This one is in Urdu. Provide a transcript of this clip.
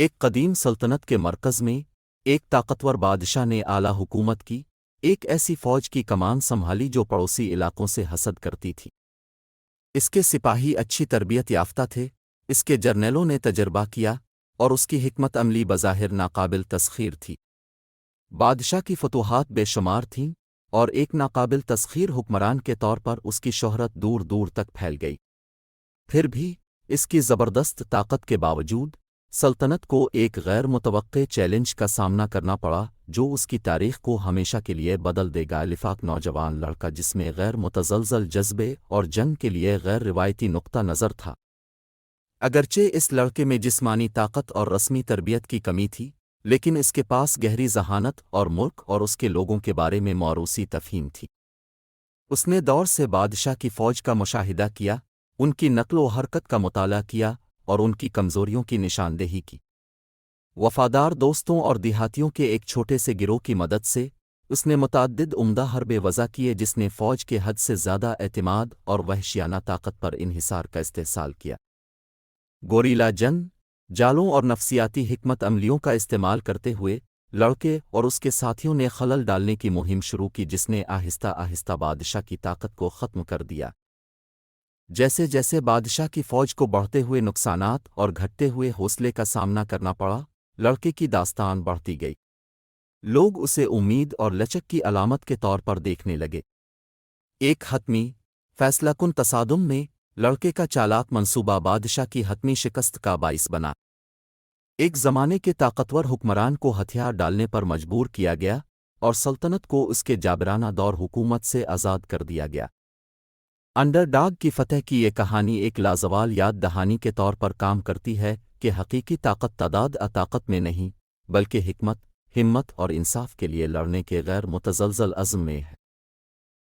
ایک قدیم سلطنت کے مرکز میں ایک طاقتور بادشاہ نے اعلیٰ حکومت کی ایک ایسی فوج کی کمان سنبھالی جو پڑوسی علاقوں سے حسد کرتی تھی۔ اس کے سپاہی اچھی تربیت یافتہ تھے، اس کے جرنیلوں نے تجربہ کیا اور اس کی حکمت عملی بظاہر ناقابل تسخیر تھی۔ بادشاہ کی فتوحات بے شمار تھیں اور ایک ناقابل تسخیر حکمران کے طور پر اس کی شہرت دور دور تک پھیل گئی۔ پھر بھی اس کی زبردست طاقت کے باوجود سلطنت کو ایک غیر متوقع چیلنج کا سامنا کرنا پڑا جو اس کی تاریخ کو ہمیشہ کے لیے بدل دے گا۔ لفاق نوجوان لڑکا جس میں غیر متزلزل جذبے اور جنگ کے لیے غیر روایتی نقطہ نظر تھا۔ اگرچہ اس لڑکے میں جسمانی طاقت اور رسمی تربیت کی کمی تھی، لیکن اس کے پاس گہری ذہانت اور ملک اور اس کے لوگوں کے بارے میں موروثی تفہیم تھی۔ اس نے دور سے بادشاہ کی فوج کا مشاہدہ کیا، ان کی نقل و حرکت کا مطالعہ کیا اور ان کی کمزوریوں کی نشاندہی کی۔ وفادار دوستوں اور دیہاتیوں کے ایک چھوٹے سے گروہ کی مدد سے اس نے متعدد عمدہ حربے وضع کیے جس نے فوج کے حد سے زیادہ اعتماد اور وحشیانہ طاقت پر انحصار کا استحصال کیا۔ گوریلا جنگ، جالوں اور نفسیاتی حکمت عملیوں کا استعمال کرتے ہوئے لڑکے اور اس کے ساتھیوں نے خلل ڈالنے کی مہم شروع کی جس نے آہستہ آہستہ بادشاہ کی طاقت کو ختم کر دیا۔ جیسے جیسے بادشاہ کی فوج کو بڑھتے ہوئے نقصانات اور گھٹتے ہوئے حوصلے کا سامنا کرنا پڑا، لڑکے کی داستان بڑھتی گئی۔ لوگ اسے امید اور لچک کی علامت کے طور پر دیکھنے لگے۔ ایک حتمی، فیصلہ کن تصادم میں لڑکے کا چالاک منصوبہ بادشاہ کی حتمی شکست کا باعث بنا۔ ایک زمانے کے طاقتور حکمران کو ہتھیار ڈالنے پر مجبور کیا گیا اور سلطنت کو اس کے جابرانہ دور حکومت سے آزاد کر دیا گیا۔ انڈر ڈاگ کی فتح کی یہ کہانی ایک لازوال یاد دہانی کے طور پر کام کرتی ہے کہ حقیقی طاقت تعداد طاقت میں نہیں، بلکہ حکمت، ہمت اور انصاف کے لیے لڑنے کے غیر متزلزل عزم میں ہے۔